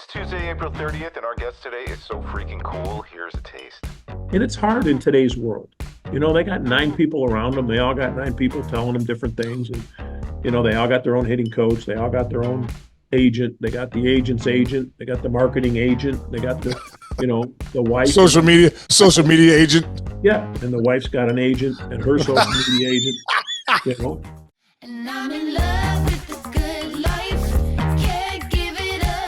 It's Tuesday, April 30th, and our guest today is so freaking cool. Here's a taste. And it's hard in today's world. You know, they got 9 people around them. They all got 9 people telling them different things. And, you know, they all got their own hitting coach. They all got their own agent. They got the agent's agent. They got the marketing agent. They got the, you know, the wife. Social media agent. Yeah. And the wife's got an agent and her social media agent, you know. And I'm in love with the good life. Can't give it up.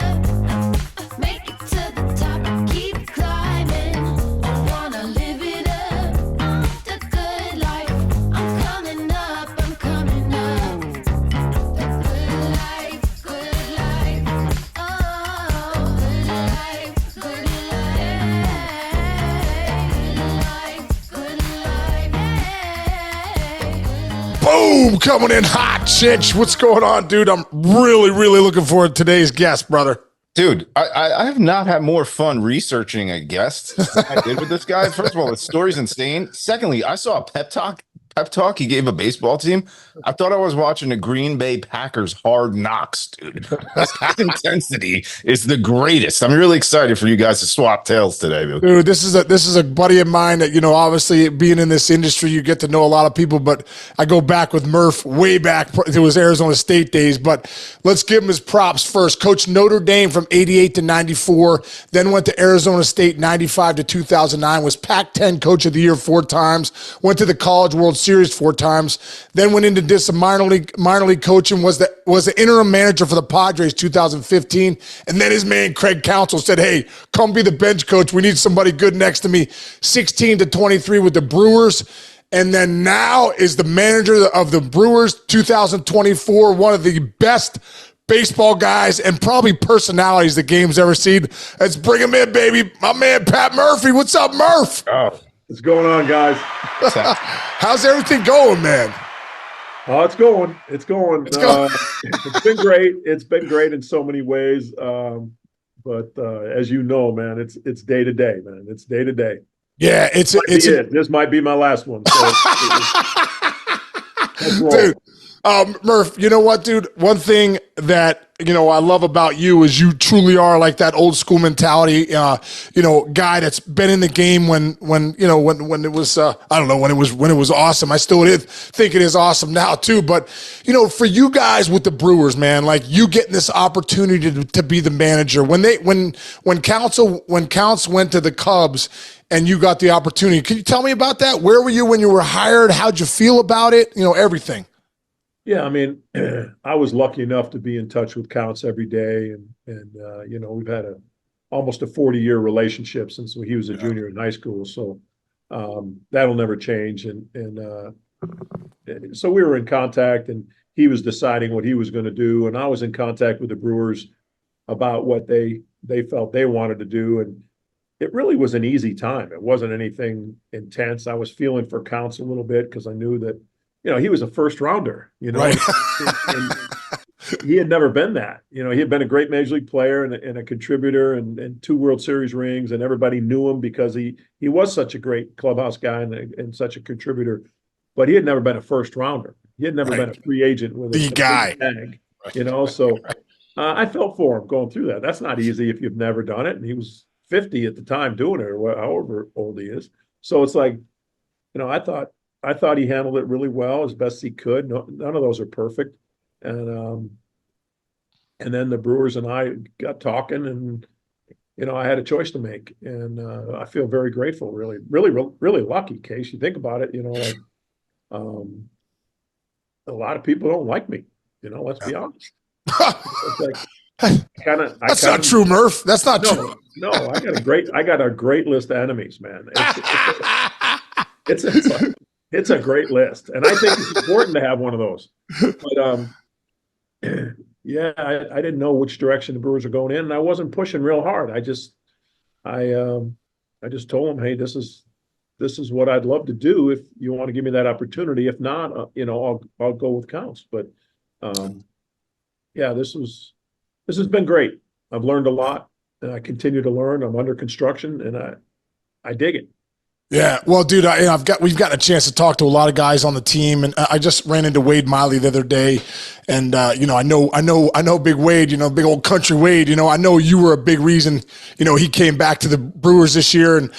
Make it to the top. Keep climbing. I wanna live it up. The good life. I'm coming up. I'm coming up. The good life. Good life. Oh, good life. Good life. Good life. Boom! Coming in hot, Chich. What's going on, dude? I'm really looking forward to today's guest, brother. Dude, I have not had more fun researching a guest than I did with this guy. First of all, the story's insane. Secondly, I saw a pep talk he gave a baseball team. I thought I was watching a Green Bay Packers Hard Knocks, dude. His intensity is the greatest. I'm really excited for you guys to swap tails today, dude. Dude, this is a buddy of mine that, you know, obviously being in this industry, you get to know a lot of people, but I go back with Murph way back to his Arizona State days. But let's give him his props first. Coached Notre Dame from 88 to 94, then went to Arizona State 95 to 2009, was Pac-10 Coach of the Year 4 times, went to the College World Series 4 times, then went into some minor league coaching, was the interim manager for the Padres 2015, and then his man Craig Counsell said, "Hey, come be the bench coach. We need somebody good next to me." 16 to 23 with the Brewers, and then now is the manager of the Brewers 2024, one of the best baseball guys and probably personalities the game's ever seen. Let's bring him in, baby. My man Pat Murphy. What's up, Murph? Oh, what's going on, guys? How's everything going, man? Oh, it's going. It's going. It's been great. It's been great in so many ways. But as you know, man, it's day to day, man. It's day to day. Yeah, This might be my last one. So dude. Murph, you know what, dude? One thing that, you know, I love about you is you truly are like that old school mentality, you know, guy that's been in the game when it was, I don't know, when it was awesome. I still think it is awesome now too. But, you know, for you guys with the Brewers, man, like you getting this opportunity to be the manager when Counsell went to the Cubs and you got the opportunity, can you tell me about that? Where were you when you were hired? How'd you feel about it? You know, everything. Yeah, I mean, I was lucky enough to be in touch with Counts every day, and you know, we've had almost a 40-year relationship since he was a junior in high school, so that'll never change. And so we were in contact, and he was deciding what he was going to do, and I was in contact with the Brewers about what they felt they wanted to do, and it really was an easy time. It wasn't anything intense. I was feeling for Counts a little bit because I knew that, you know, he was a first rounder, you know, right. and he had never been that. You know, he had been a great major league player and a contributor and 2 World Series rings, and everybody knew him because he was such a great clubhouse guy and such a contributor, but he had never been a first rounder. He had never been a free agent with the guy, tag, you know, so I felt for him going through that. That's not easy if you've never done it. And he was 50 at the time doing it, or however old he is. So it's like, you know, I thought he handled it really well, as best he could. None of those are perfect. And then the Brewers and I got talking, and, you know, I had a choice to make. And I feel very grateful, really lucky, Case. You think about it, you know, like a lot of people don't like me, you know, let's be honest. It's like, that's not true, Murph. That's not true. No, I got a great list of enemies, man. It's a great list, and I think it's important to have one of those. But yeah, I didn't know which direction the Brewers are going in, and I wasn't pushing real hard. I just told them, hey, this is what I'd love to do if you want to give me that opportunity. If not, you know, I'll go with Counts. But yeah, this has been great. I've learned a lot, and I continue to learn. I'm under construction, and I dig it. Yeah, well, dude, we've gotten a chance to talk to a lot of guys on the team, and I just ran into Wade Miley the other day, and I know Big Wade, big old country Wade. I know you were a big reason, he came back to the Brewers this year, and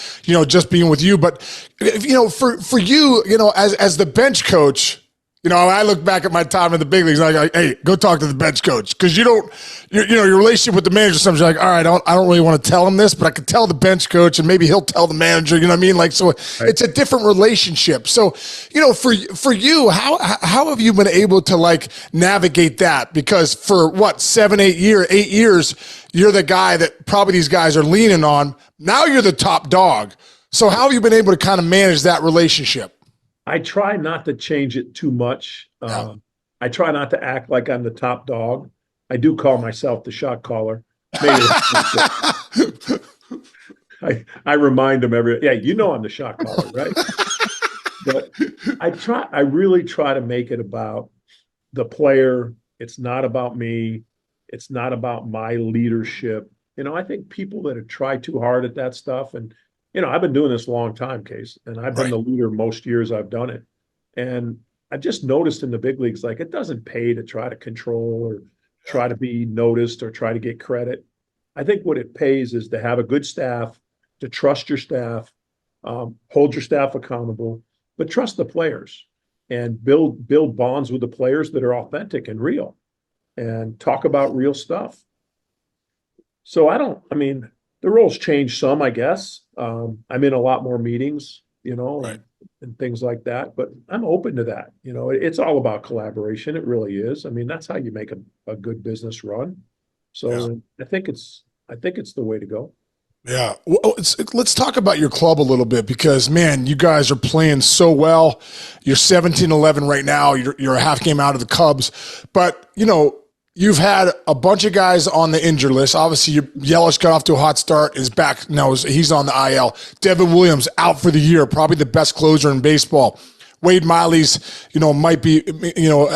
just being with you. But for you, as the bench coach. I look back at my time in the big leagues, and I'm like, hey, go talk to the bench coach. Because your relationship with the manager, sometimes you're like, all right, I don't really want to tell him this, but I could tell the bench coach, and maybe he'll tell the manager, you know what I mean? Like, so It's a different relationship. So, for you, how have you been able to navigate that? Because for 8 years, you're the guy that probably these guys are leaning on. Now you're the top dog. So how have you been able to kind of manage that relationship? I try not to change it too much. I try not to act like I'm the top dog. I do call myself the shot caller. Maybe I remind them I'm the shot caller, right? But I really try to make it about the player. It's not about me. It's not about my leadership. I think people that have tried too hard at that stuff, and I've been doing this a long time, Case, and I've been the leader most years I've done it. And I've just noticed in the big leagues, it doesn't pay to try to control or try to be noticed or try to get credit. I think what it pays is to have a good staff, to trust your staff, hold your staff accountable, but trust the players and build bonds with the players that are authentic and real and talk about real stuff. So the roles change some, I guess. I'm in a lot more meetings, and things like that, but I'm open to that. It's all about collaboration. It really is. That's how you make a good business run. So I think it's the way to go. Yeah. Well, let's talk about your club a little bit because, man, you guys are playing so well. You're 17-11 right now. You're a half game out of the Cubs, but you've had a bunch of guys on the injured list. Obviously, Yellich got off to a hot start, is back now. He's on the IL. Devin Williams out for the year, probably the best closer in baseball. Wade Miley's, might be,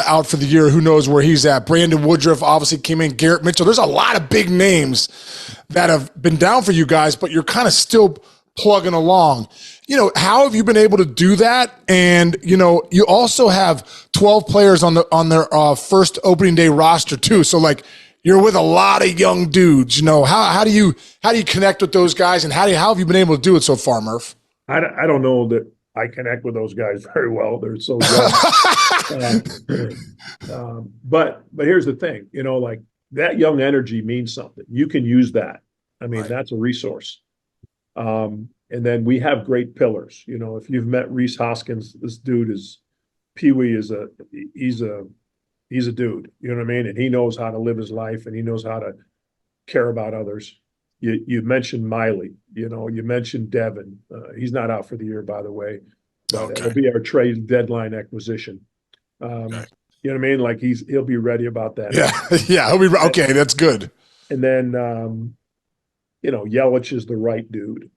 out for the year. Who knows where he's at? Brandon Woodruff obviously came in. Garrett Mitchell. There's a lot of big names that have been down for you guys, but you're kind of still plugging along. How have you been able to do that? And, you also have 12 players on their first opening day roster too. So you're with a lot of young dudes, how do you connect with those guys and how have you been able to do it so far, Murph? I don't know that I connect with those guys very well. They're so young. But here's the thing, that young energy means something. You can use that. That's a resource. And then we have great pillars. If you've met Rhys Hoskins, this dude Pee-wee he's a dude, you know what I mean? And he knows how to live his life and he knows how to care about others. You mentioned Miley, you mentioned Devin. He's not out for the year, by the way. Okay. It'll be our trade deadline acquisition. Okay. You know what I mean? He'll be ready about that. Yeah. He'll be okay. That's good. And then, Yellich is the right dude.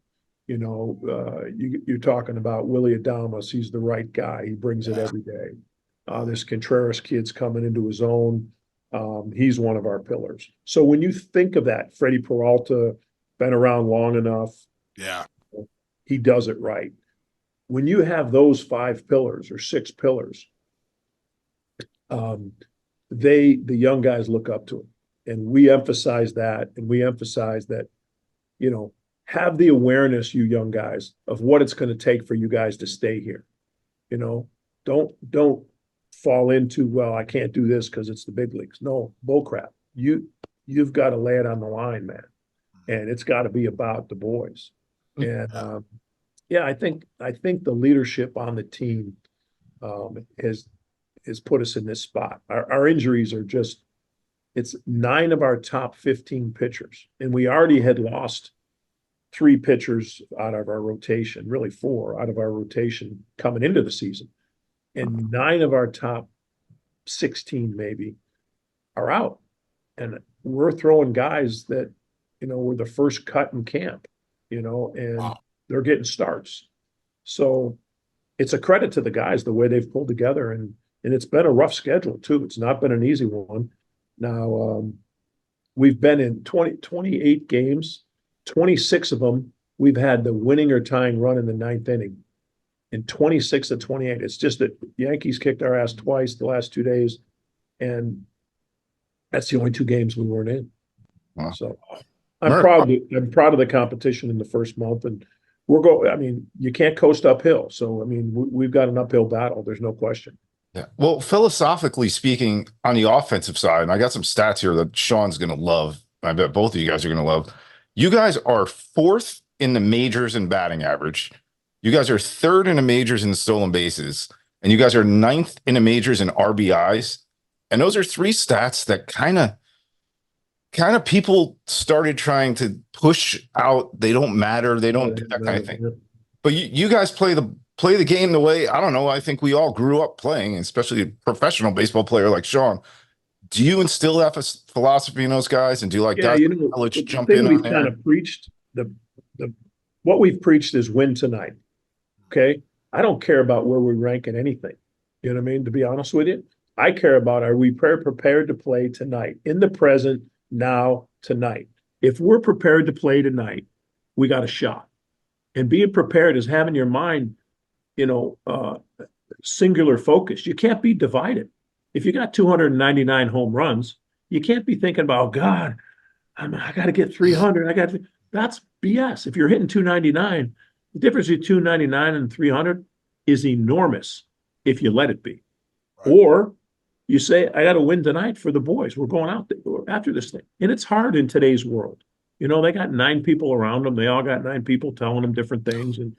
You're talking about Willie Adames. He's the right guy. He brings it every day. This Contreras kid's coming into his own. He's one of our pillars. So when you think of that, Freddie Peralta, been around long enough. Yeah. He does it right. When you have those 5 pillars or 6 pillars, the young guys look up to him. And we emphasize that. And we emphasize that, have the awareness, you young guys, of what it's going to take for you guys to stay here. Don't fall into, well, I can't do this because it's the big leagues. No, bullcrap. You've got to lay it on the line, man. And it's got to be about the boys. And I think the leadership on the team has put us in this spot. Our injuries are just, it's 9 of our top 15 pitchers. And we already had lost 3 pitchers out of our rotation, really 4 out of our rotation coming into the season. And 9 of our top 16 maybe are out. And we're throwing guys that, were the first cut in camp, and they're getting starts. So it's a credit to the guys, the way they've pulled together. And it's been a rough schedule too. It's not been an easy one. Now, we've been in 28 games. 26 of them we've had the winning or tying run in the ninth inning in 26 to 28. It's just that Yankees kicked our ass twice the last 2 days, and that's the only 2 games we weren't in. Wow. So I'm Murph. proud of the competition in the first month, and I mean, you can't coast uphill. So, I mean, we've got an uphill battle. There's no question. Yeah. Well, philosophically speaking, on the offensive side, and I got some stats here that Sean's going to love. I bet both of you guys are going to love. You guys are 4th in the majors in batting average. You guys are 3rd in the majors in stolen bases, and you guys are 9th in the majors in RBIs. And those are 3 stats that kind of people started trying to push out. They don't matter. They don't do that kind of thing. But you guys play the game the way, I don't know, I think we all grew up playing, especially a professional baseball player like Sean. Do you instill that philosophy in those guys? And do you like that? Yellich jump in on there? Kind of preached what we've preached is win tonight. Okay. I don't care about where we rank in anything. You know what I mean? To be honest with you, I care about, are we prepared to play tonight, in the present, now, tonight? If we're prepared to play tonight, we got a shot. And being prepared is having your mind, singular focus. You can't be divided. If you got 299 home runs, you can't be thinking about, oh God, I got to get 300. That's BS. If you're hitting 299, the difference between 299 and 300 is enormous if you let it be. Right. Or you say, I got to win tonight for the boys. We're going out after this thing. And it's hard in today's world. They got 9 people around them. They all got 9 people telling them different things. And,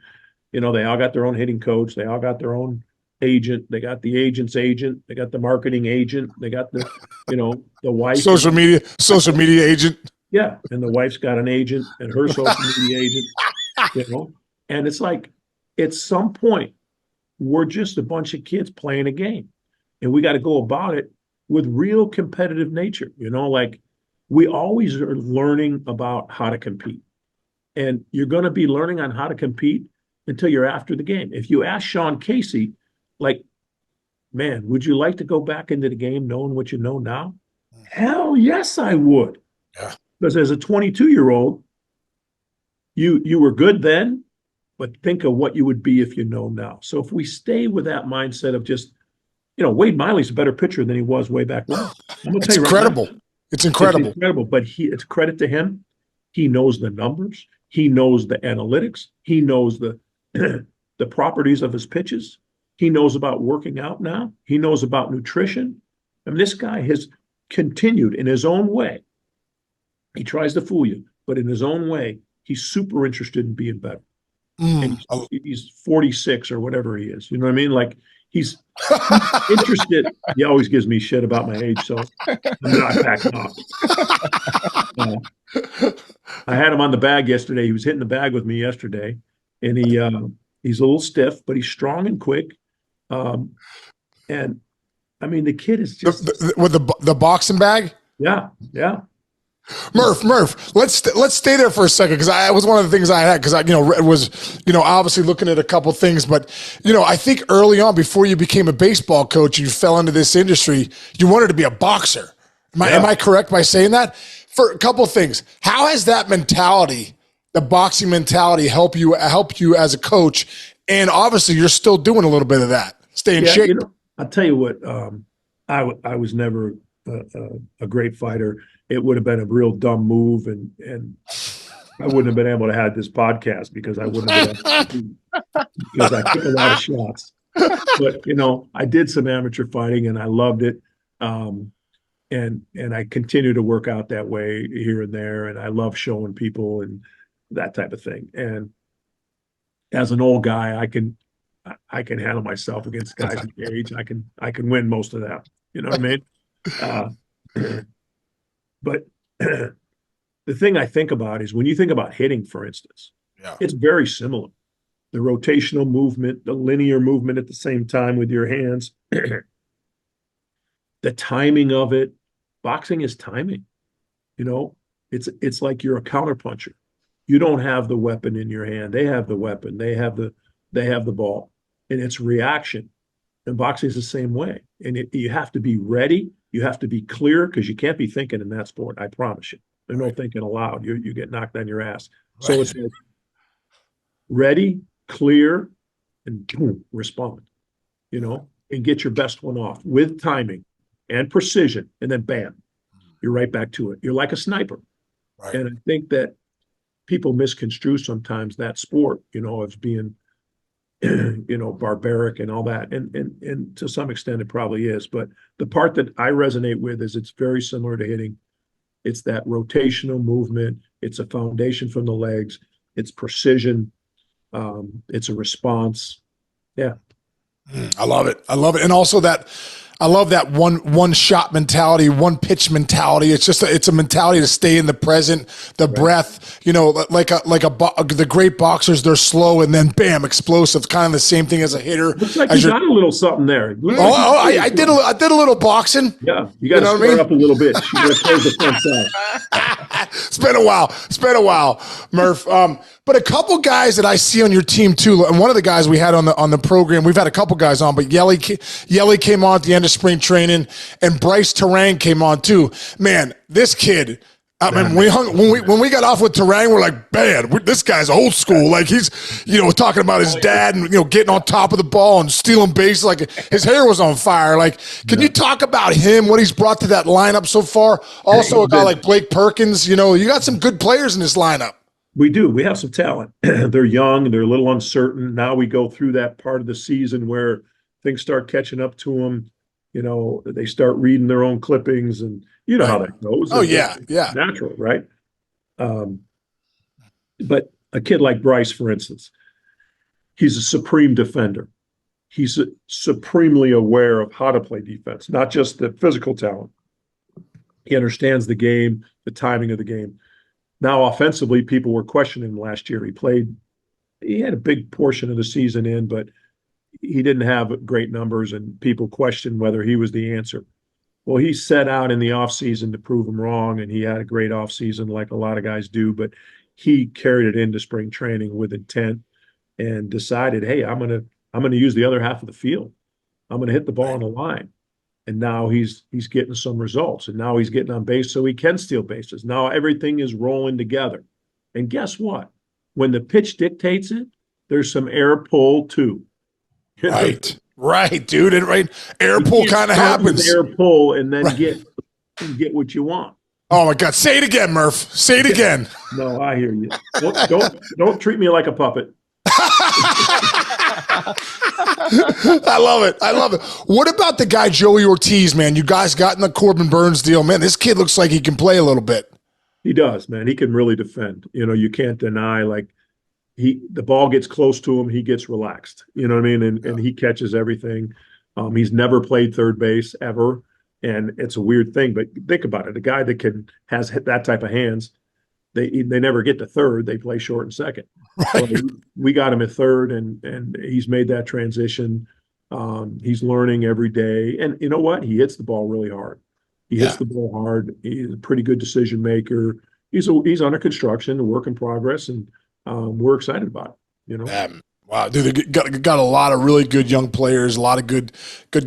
they all got their own hitting coach. They all got their own agent. They got the agent's agent. They got the marketing agent. They got the, the wife. Social media agent. Yeah. And the wife's got an agent and her social media agent, And it's like, at some point, we're just a bunch of kids playing a game. And we got to go about it with real competitive nature. Like we always are learning about how to compete. And you're going to be learning on how to compete until you're after the game. If you ask Sean Casey, like, man, would you like to go back into the game knowing what you know now? Hell yes, I would. Yeah. Because as a 22-year-old, you were good then, but think of what you would be if you know now. So if we stay with that mindset of just, Wade Miley's a better pitcher than he was way back when. It's incredible. It's incredible. It's incredible, but it's credit to him. He knows the numbers. He knows the analytics. He knows the properties of his pitches. He knows about working out now. He knows about nutrition. And this guy has continued in his own way. He tries to fool you, but in his own way, he's super interested in being better. And he's 46 or whatever he is. You know what I mean? Like he's interested. He always gives me shit about my age, so I'm not backing off. I had him on the bag yesterday. He was hitting the bag with me yesterday, and he's a little stiff, but he's strong and quick. And I mean, the kid is just with the boxing bag. Yeah. Murph, let's stay there for a second, because I was one of the things I had, because I was obviously looking at a couple things, but I think early on, before you became a baseball coach, you fell into this industry. You wanted to be a boxer. Am I correct by saying that? For a couple things, how has that mentality, the boxing mentality, help you as a coach? And obviously, you're still doing a little bit of that. Stay in shape. I'll tell you what. I was never a great fighter. It would have been a real dumb move, and I wouldn't have been able to have this podcast because I wouldn't have been because I took a lot of shots. But I did some amateur fighting and I loved it. And I continue to work out that way here and there, and I love showing people and that type of thing. And as an old guy, I can handle myself against guys my age. I can win most of that. You know what I mean? But the thing I think about is when you think about hitting, for instance, it's very similar. The rotational movement, the linear movement at the same time with your hands, the timing of it. Boxing is timing. It's like you're a counterpuncher. You don't have the weapon in your hand. They have the weapon. They have the ball, and it's reaction. And boxing is the same way. And you have to be ready. You have to be clear, because you can't be thinking in that sport. I promise you. There's no thinking aloud. You get knocked on your ass. Right. So it's like ready, clear, and boom, respond, and get your best one off with timing and precision. And then bam, you're right back to it. You're like a sniper. Right. And I think that people misconstrue sometimes that sport, as being, barbaric and all that. And to some extent it probably is. But the part that I resonate with is it's very similar to hitting. It's that rotational movement. It's a foundation from the legs. It's precision. It's a response. Yeah. I love it. And also I love that one shot mentality, one pitch mentality. It's a mentality to stay in the present, the breath, the great boxers, they're slow and then bam, explosive, kind of the same thing as a hitter. Looks like you got a little something there. I did a little boxing. Yeah. You got to square up a little bit. You got to close the front side. It's been a while, Murph. But a couple guys that I see on your team too, and one of the guys we had on the program, we've had a couple guys on, but Yellich came on at the end of spring training, and Brice Turang came on too. Man, this kid. I mean, when we got off with Turang, we're like, man, this guy's old school. Like he's, talking about his dad and getting on top of the ball and stealing bases. Like his hair was on fire. Like, can you talk about him? What he's brought to that lineup so far? Also, a guy like Blake Perkins. You got some good players in this lineup. We do. We have some talent. They're young. They're a little uncertain. Now we go through that part of the season where things start catching up to them. They start reading their own clippings, and how that goes. Oh, yeah. Natural, right? But a kid like Brice, for instance, he's a supreme defender. He's supremely aware of how to play defense, not just the physical talent. He understands the game, the timing of the game. Now, offensively, people were questioning him last year. He had a big portion of the season in, but he didn't have great numbers, and people questioned whether he was the answer. Well, he set out in the offseason to prove them wrong, and he had a great offseason like a lot of guys do, but he carried it into spring training with intent and decided, hey, I'm gonna use the other half of the field. I'm gonna hit the ball on the line. And now he's getting some results, and now he's getting on base so he can steal bases. Now everything is rolling together. And guess what? When the pitch dictates it, there's some air pull too. Right, dude. And air pull kind of happens. Air pull and then get what you want. Oh my God! Say it again, Murph. Say it again. No, I hear you. Don't treat me like a puppet. I love it. What about the guy Joey Ortiz, man? You guys got in the Corbin Burns deal, man. This kid looks like he can play a little bit. He does, man. He can really defend. You can't deny, the ball gets close to him, he gets relaxed. You know what I mean? And he catches everything. He's never played third base ever, and it's a weird thing. But think about it: a guy that has that type of hands, they never get to third. They play short and second. Right. So we got him at third, and he's made that transition. He's learning every day, and you know what? He hits the ball really hard. He hits the ball hard. He's a pretty good decision maker. He's under construction, a work in progress, and we're excited about it. Wow, dude, they got a lot of really good young players, a lot of good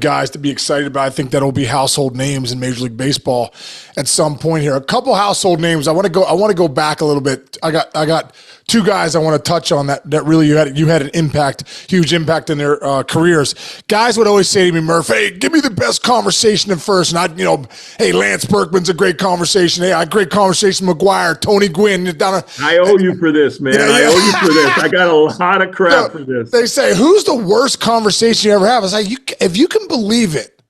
guys to be excited about. I think that'll be household names in Major League Baseball at some point here. A couple household names. I want to go back a little bit. I got two guys I want to touch on that really you had an huge impact in their careers. Guys would always say to me, Murph, hey, give me the best conversation at first. And hey, Lance Berkman's a great conversation. Hey, I had a great conversation with McGuire, Tony Gwynn. I owe you for this, man. I owe you for this. I got a lot of crap for this. They say, who's the worst conversation you ever have? I was like, if you can believe it,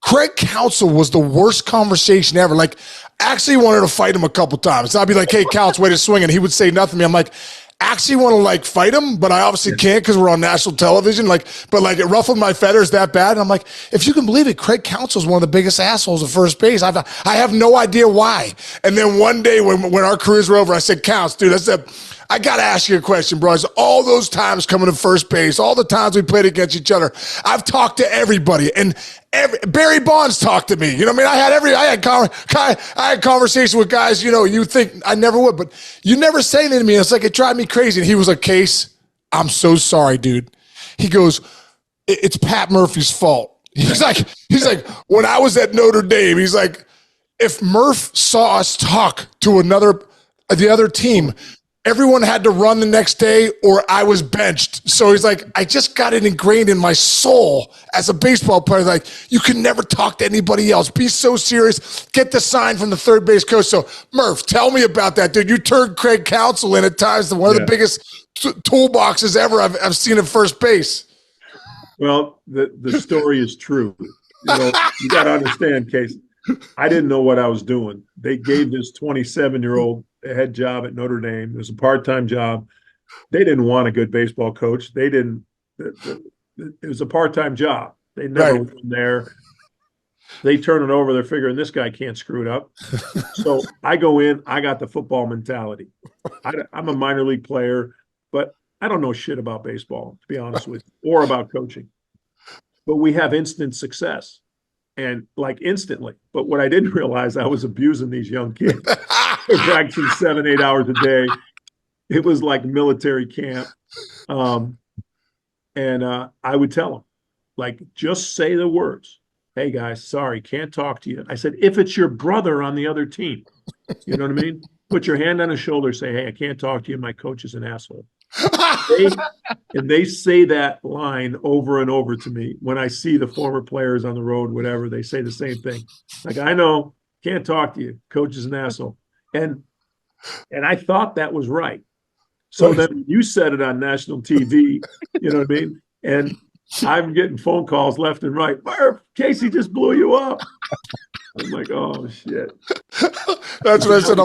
Craig Counsell was the worst conversation ever. Like, actually wanted to fight him a couple times. I'd be like, hey, Counsell, way to swing. And he would say nothing to me. I'm like, actually want to fight him, but I obviously can't because we're on national television. But it ruffled my feathers that bad. And I'm like, if you can believe it, Craig Counsell is one of the biggest assholes at first base. I have no idea why. And then one day when our careers were over, I said, Counsell, dude, I got to ask you a question, bro. All those times coming to first base, all the times we played against each other, I've talked to everybody, and Barry Bonds talked to me. You know what I mean? I had conversation with guys, you think I never would, but you never say anything to me. It's like, it drives me crazy. And he was like, Case, I'm so sorry, dude. He goes, it's Pat Murphy's fault. He's like, when I was at Notre Dame, he's like, if Murph saw us talk to the other team, everyone had to run the next day or I was benched. So he's like, I just got it ingrained in my soul as a baseball player. Like, you can never talk to anybody else. Be so serious. Get the sign from the third base coach. So, Murph, tell me about that, dude. You turned Craig Counsell in at times, one of the biggest toolboxes ever I've seen at first base. Well, the story is true. You got to understand, Case. I didn't know what I was doing. They gave this 27-year-old a head job at Notre Dame. It was a part-time job. They didn't want a good baseball coach. They didn't. It was a part-time job. They never went there. They turn it over. They're figuring this guy can't screw it up. So I go in. I got the football mentality. I'm a minor league player, but I don't know shit about baseball, to be honest with you, or about coaching. But we have instant success. And like instantly. But what I didn't realize, I was abusing these young kids. They're practicing 7-8 hours a day. It was like military camp. And I would tell them, like, just say the words. Hey, guys, sorry, can't talk to you. I said, if it's your brother on the other team, you know what I mean? Put your hand on his shoulder, say, hey, I can't talk to you. My coach is an asshole. They say that line over and over to me when I see the former players on the road, whatever. They say the same thing. Like, I know, can't talk to you. Coach is an asshole. And I thought that was right. So then you said it on national TV, you know what I mean? And I'm getting phone calls left and right. Murph, Casey just blew you up. I'm like, oh shit. That's what I said.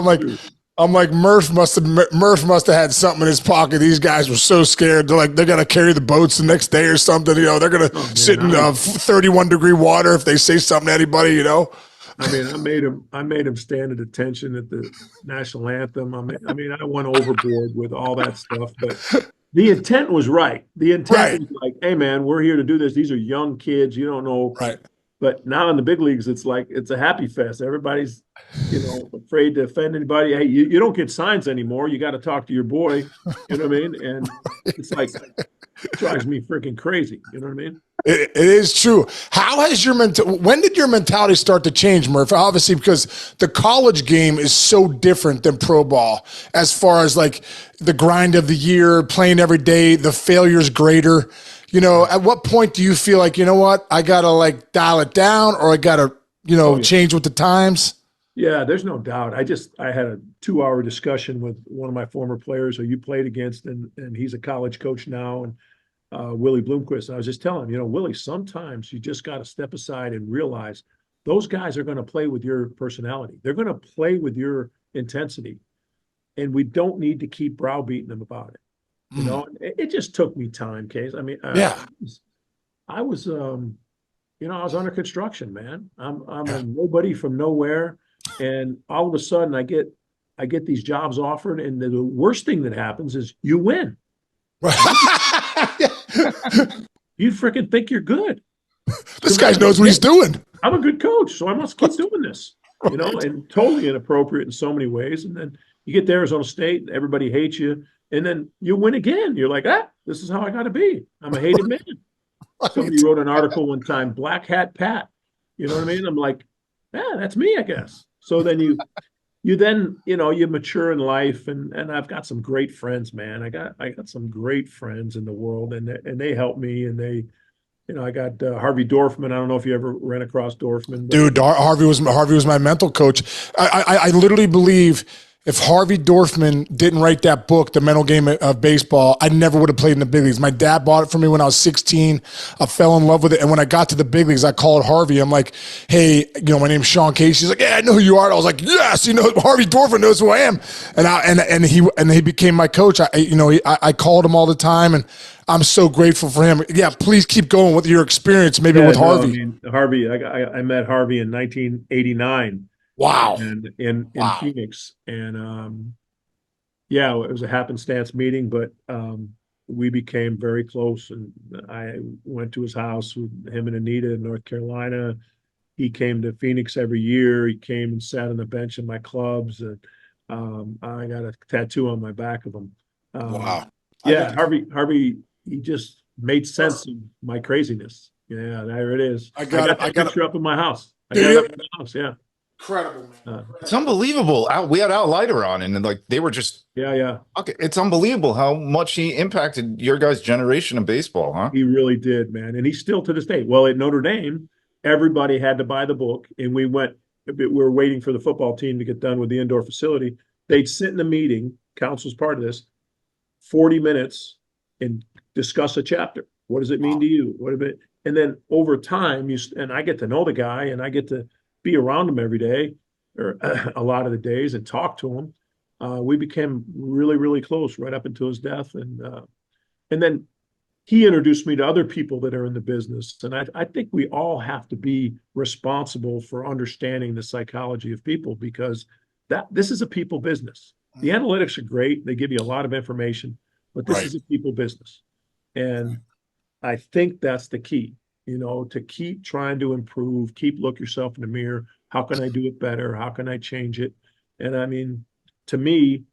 I'm like, Murph must have had something in his pocket. These guys were so scared. They're gonna carry the boats the next day or something. They're gonna sit in 31-degree water if they say something to anybody. I mean, I made him stand at attention at the national anthem. I went overboard with all that stuff, but the intent was right. The intent was like, hey man, we're here to do this. These are young kids. You don't know. Right. But now in the big leagues, it's like, it's a happy fest. Everybody's, afraid to offend anybody. Hey, you don't get signs anymore. You got to talk to your boy. You know what I mean? And it's like, it drives me freaking crazy. You know what I mean? It is true. How has when did your mentality start to change, Murph? Obviously, because the college game is so different than pro ball as far as like the grind of the year, playing every day, the failure's greater. At what point do you feel like, you know what, I got to like dial it down or I got to, change with the times? Yeah, there's no doubt. I had a 2-hour discussion with one of my former players who you played against, and he's a college coach now, and Willie Bloomquist. And I was just telling him, Willie, sometimes you just got to step aside and realize those guys are going to play with your personality. They're going to play with your intensity, and we don't need to keep browbeating them about it. It just took me time, Case. I mean, I was I was under construction, man. I'm a nobody from nowhere, and all of a sudden I get these jobs offered, and the worst thing that happens is you win. You freaking think you're good. This guy knows what he's doing. I'm a good coach, so I must keep doing this. And totally inappropriate in so many ways. And then you get to Arizona State, and everybody hates you. And then you win again. You're like, this is how I got to be. I'm a hated man. Somebody wrote an article one time, Black Hat Pat. You know what I mean? I'm like, that's me, I guess. So then you mature in life, and I've got some great friends, man. I got some great friends in the world, and they help me, and they, I got Harvey Dorfman. I don't know if you ever ran across Dorfman. Dude, Harvey was my mental coach. I literally believe if Harvey Dorfman didn't write that book, The Mental Game of Baseball, I never would have played in the big leagues. My dad bought it for me when I was 16. I fell in love with it. And when I got to the big leagues, I called Harvey. I'm like, hey, my name's Sean Casey. He's like, yeah, I know who you are. I was like, yes, Harvey Dorfman knows who I am. And he became my coach. I called him all the time, and I'm so grateful for him. Yeah, please keep going with your experience, maybe with Harvey. Harvey, I met Harvey in 1989. Wow. And in Phoenix. And it was a happenstance meeting, but we became very close. And I went to his house with him and Anita in North Carolina. He came to Phoenix every year. He came and sat on the bench in my clubs. And I got a tattoo on my back of him. Wow. Yeah, Harvey, he just made sense of my craziness. Yeah, there it is. I got a picture up in my house. I got it up in my house, yeah. Incredible, man. It's unbelievable. We had Al Leiter on, and like they were just Yeah. okay. It's unbelievable how much he impacted your guys' generation of baseball, huh? He really did, man. And he's still to this day. Well, at Notre Dame, everybody had to buy the book, and we were waiting for the football team to get done with the indoor facility. They'd sit in a meeting, Counsell's part of this, 40 minutes and discuss a chapter. What does it mean to you? And then over time, and I get to know the guy, and I get to be around him every day, or a lot of the days, and talk to him. We became really, really close right up until his death. And then he introduced me to other people that are in the business. And I think we all have to be responsible for understanding the psychology of people, because this is a people business. The analytics are great. They give you a lot of information, but this is a people business. And I think that's the key, to keep trying to improve, keep look yourself in the mirror. How can I do it better? How can I change it? And I mean, to me,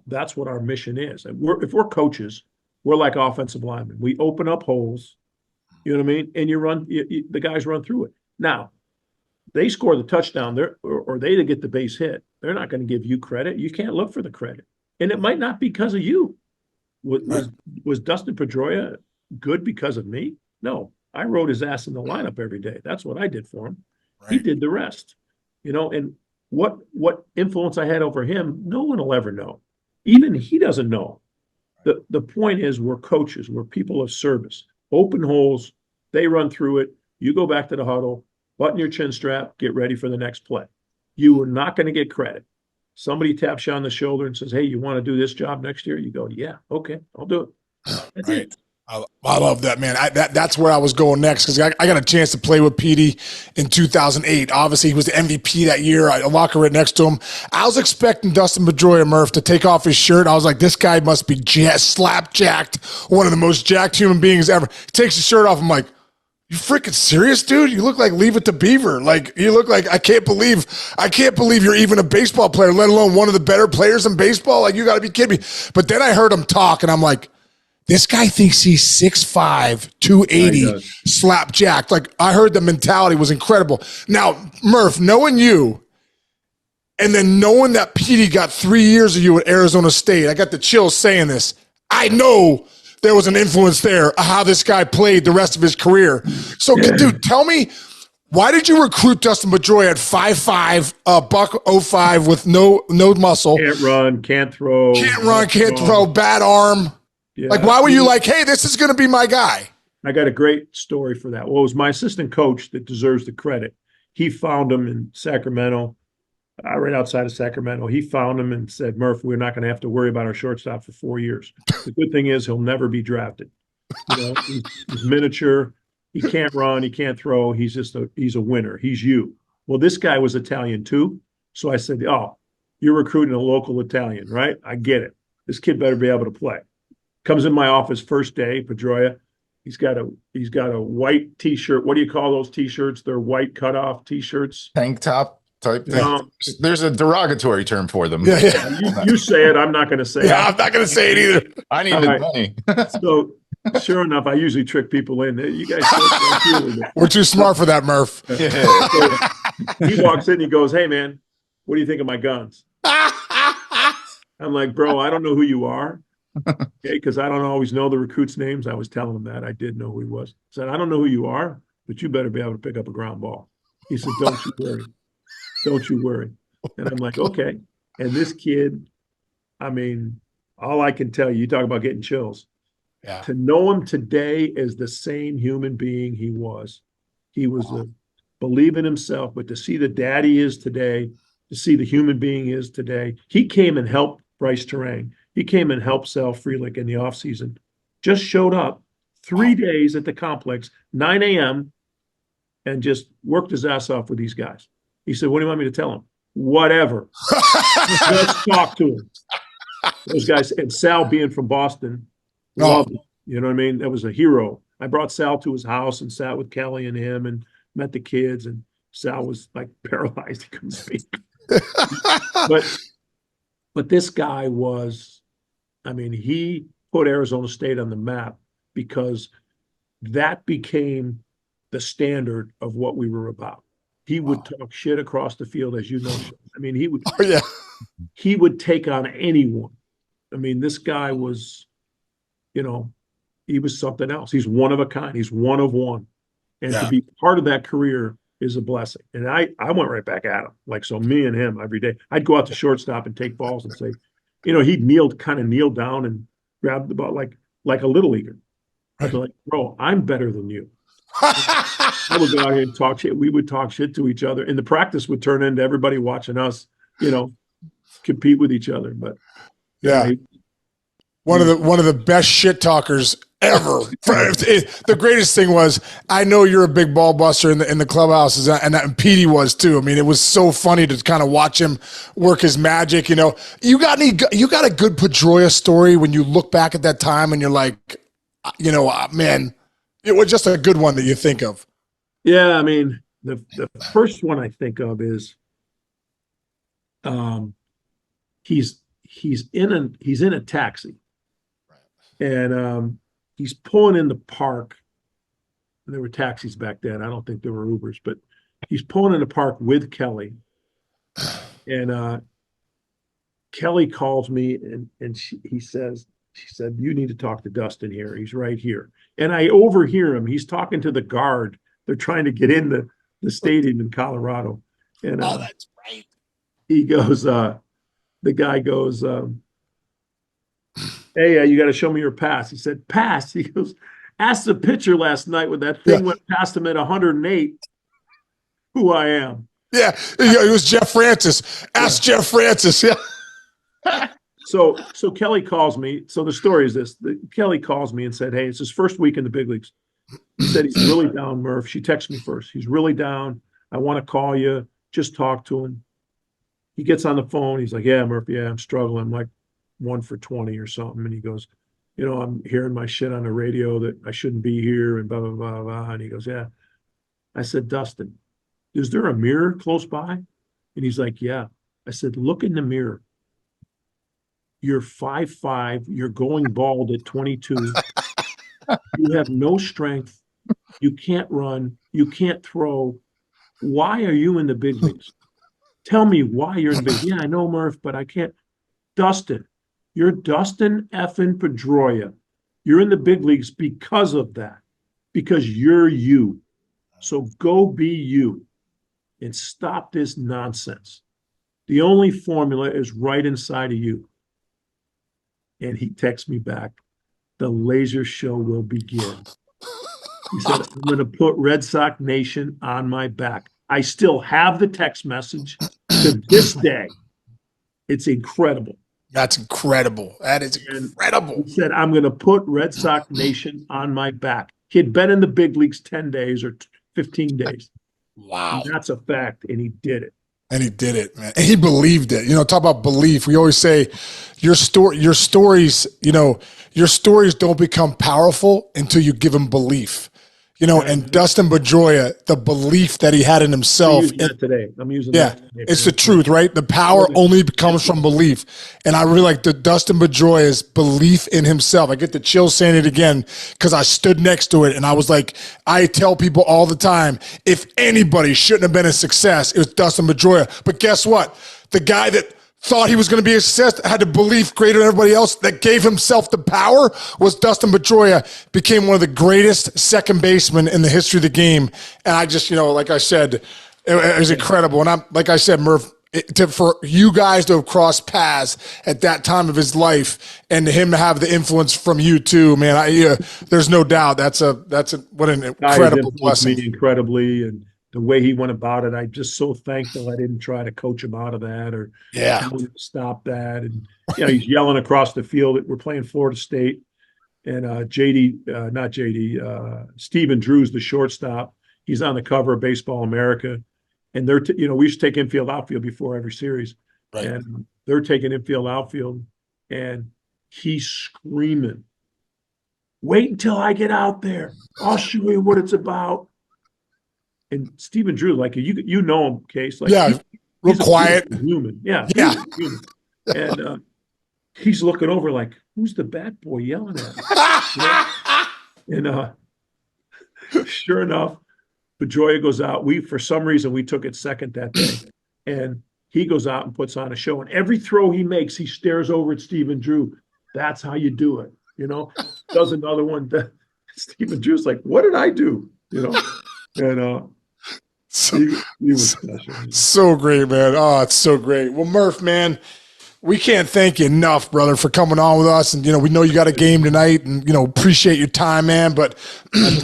that's what our mission is. And if we're coaches, we're like offensive linemen. We open up holes, you know what I mean? And the guys run through it. Now, they score the touchdown or they get the base hit. They're not going to give you credit. You can't look for the credit. And it might not be because of you. Was Dustin Pedroia good because of me? No, I rode his ass in the lineup every day. That's what I did for him. Right. He did the rest, and what influence I had over him, no one will ever know. Even he doesn't know. The point is, we're coaches. We're people of service. Open holes, they run through it. You go back to the huddle, button your chin strap, get ready for the next play. You are not going to get credit. Somebody taps you on the shoulder and says, hey, you want to do this job next year? You go, yeah, okay, I'll do it. That's it. I love that, man. That's where I was going next, because I got a chance to play with Petey in 2008. Obviously, he was the MVP that year. I locker right next to him. I was expecting Dustin Pedroia, Murph, to take off his shirt. I was like, this guy must be slap-jacked, one of the most jacked human beings ever. He takes his shirt off. I'm like, you freaking serious, dude? You look like Leave It to Beaver. Like, you look like I can't believe you're even a baseball player, let alone one of the better players in baseball. Like, you got to be kidding me. But then I heard him talk, and I'm like, this guy thinks he's 6'5", 280, slapjacked. Like, I heard the mentality was incredible. Now, Murph, knowing you, and then knowing that Petey got 3 years of you at Arizona State, I got the chills saying this. I know there was an influence there of how this guy played the rest of his career. So, dude, tell me, why did you recruit Dustin Pedroia at 5'5", $105 with no muscle? Can't run, can't throw. Can't throw, bad arm. Yeah. Like, why were you like, hey, this is going to be my guy? I got a great story for that. Well, it was my assistant coach that deserves the credit. He found him in Sacramento, right outside of Sacramento. He found him and said, Murph, we're not going to have to worry about our shortstop for 4 years. The good thing is he'll never be drafted. He's miniature. He can't run. He can't throw. He's a winner. He's you. Well, this guy was Italian too. So I said, oh, you're recruiting a local Italian, right? I get it. This kid better be able to play. Comes in my office first day, Pedroia. He's got a white T-shirt. What do you call those T-shirts? They're white cutoff T-shirts. Tank top type thing. There's a derogatory term for them. Yeah. You say it. I'm not going to say it. I'm not going to say it either. I need the money. So sure enough, I usually trick people in. You guys we're too smart for that, Murph. Yeah. So he walks in. He goes, hey, man, what do you think of my guns? I'm like, bro, I don't know who you are. Okay, because I don't always know the recruits' names. I was telling him that. I did know who he was. I said, I don't know who you are, but you better be able to pick up a ground ball. He said, don't you worry. Don't you worry. And I'm like, okay. And this kid, I mean, all I can tell you, you talk about getting chills. Yeah. To know him today as the same human being he was. He was believe in himself, but to see the dad he is today, to see the human being he is today, he came and helped Brice Turang. He came and helped Sal Frelick in the offseason. Just showed up 3 days at the complex, 9 a.m., and just worked his ass off with these guys. He said, what do you want me to tell him? Whatever. Let's talk to him. Those guys, and Sal being from Boston, loved him. You know what I mean? That was a hero. I brought Sal to his house and sat with Kelly and him and met the kids, and Sal was like paralyzed. He couldn't speak. But this guy was, I mean, he put Arizona State on the map because that became the standard of what we were about. he would talk shit across the field, as you know. I mean, Oh, yeah. he would take on anyone. I mean, this guy was, he was something else. He's one of a kind. He's one of one. And to be part of that career is a blessing. And I went right back at him. Like, so me and him every day, I'd go out to shortstop and take balls and say, he'd kneel down and grab the ball like a little leaguer. I'd be like, bro, I'm better than you. I would go out here and talk shit. We would talk shit to each other. And the practice would turn into everybody watching us, compete with each other. But yeah. One of the best shit talkers ever. The greatest thing was, I know you're a big ball buster in the clubhouses, and Petey was too. I mean, it was so funny to kind of watch him work his magic. You got a good Pedroia story when you look back at that time and you're like, man, it was just a good one that you think of. Yeah, I mean, the first one I think of is, he's in a taxi. And he's pulling in the park. There were taxis back then. I don't think there were Ubers, but he's pulling in the park with Kelly. And Kelly calls me and she said, you need to talk to Dustin here. He's right here. And I overhear him. He's talking to the guard. They're trying to get in the stadium in Colorado. And that's right. He goes, the guy goes, hey, you got to show me your pass. He said, pass. He goes, ask the pitcher last night when that thing went past him at 108 who I am. Yeah, it was Jeff Francis. Ask Jeff Francis. Yeah. So Kelly calls me. So the story is this. Kelly calls me and said, hey, it's his first week in the big leagues. He said he's really down, Murph. She texted me first. He's really down. I want to call you. Just talk to him. He gets on the phone. He's like, yeah, Murph, yeah, I'm struggling. I'm like 1 for 20 or something. And he goes, I'm hearing my shit on the radio that I shouldn't be here and blah, blah, blah, blah. And he goes, yeah. I said, Dustin, is there a mirror close by? And he's like, yeah. I said, look in the mirror. You're 5'5". You're going bald at 22. You have no strength. You can't run. You can't throw. Why are you in the big leagues? Tell me why you're in the big leagues. Yeah, I know, Murph, but I can't. Dustin, you're Dustin effing Pedroia. You're in the big leagues because of that, because you're you. So go be you and stop this nonsense. The only formula is right inside of you. And he texts me back, the laser show will begin. He said, I'm going to put Red Sox Nation on my back. I still have the text message to this day. It's incredible. That's incredible. That is incredible. He said, I'm going to put Red Sox Nation on my back. He had been in the big leagues 10 days or 15 days. Wow. And that's a fact. And he did it. And he did it, man. And he believed it. Talk about belief. We always say your stories, your stories don't become powerful until you give them belief. And Dustin Pedroia, the belief that he had in himself. I'm using that today. It's the truth, right? The power only comes from belief. And I really like the Dustin Pedroia's belief in himself. I get the chills saying it again because I stood next to it and I was like, I tell people all the time, if anybody shouldn't have been a success, it was Dustin Pedroia. But guess what? The guy that thought he was going to be a success, had a belief greater than everybody else, that gave himself the power, was Dustin Pedroia, became one of the greatest second basemen in the history of the game. And I just, like I said, it was incredible. And like I said, Murph, for you guys to have crossed paths at that time of his life and him to have the influence from you too, man, there's no doubt what an incredible blessing. Me incredibly, and the way he went about it, I'm just so thankful I didn't try to coach him out of that or tell him to stop that. And he's yelling across the field. We're playing Florida State, and Stephen Drew's the shortstop. He's on the cover of Baseball America, and they're we used to take infield outfield before every series, right. And they're taking infield outfield, and he's screaming, "Wait until I get out there! I'll show you what it's about." And Stephen Drew, like you know him, Case. Like, real quiet, human. Yeah. Human. And he's looking over like, who's the bad boy yelling at me? And sure enough, Pedroia goes out. For some reason, we took it second that day. And he goes out and puts on a show. And every throw he makes, he stares over at Stephen Drew. That's how you do it. Does another one. Stephen Drew's like, what did I do? And he was special. So great, man. Oh, it's so great. Well, Murph, man, we can't thank you enough, brother, for coming on with us. And, we know you got a game tonight and, appreciate your time, man. But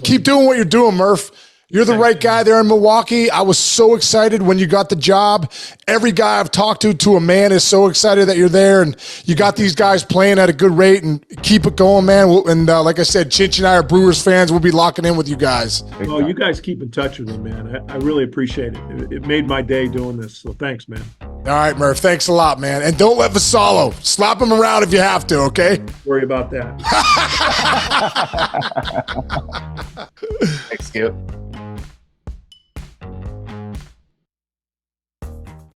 keep doing what you're doing, Murph. You're the right guy there in Milwaukee. I was so excited when you got the job. Every guy I've talked to a man is so excited that you're there, and you got these guys playing at a good rate, and keep it going, man. And like I said, Chinch and I are Brewers fans. We'll be locking in with you guys. Well, you guys keep in touch with me, man. I really appreciate it. It made my day doing this, so thanks, man. All right, Murph. Thanks a lot, man. And don't let Vassallo. Slap him around if you have to, okay? Don't worry about that. Thanks, Skip.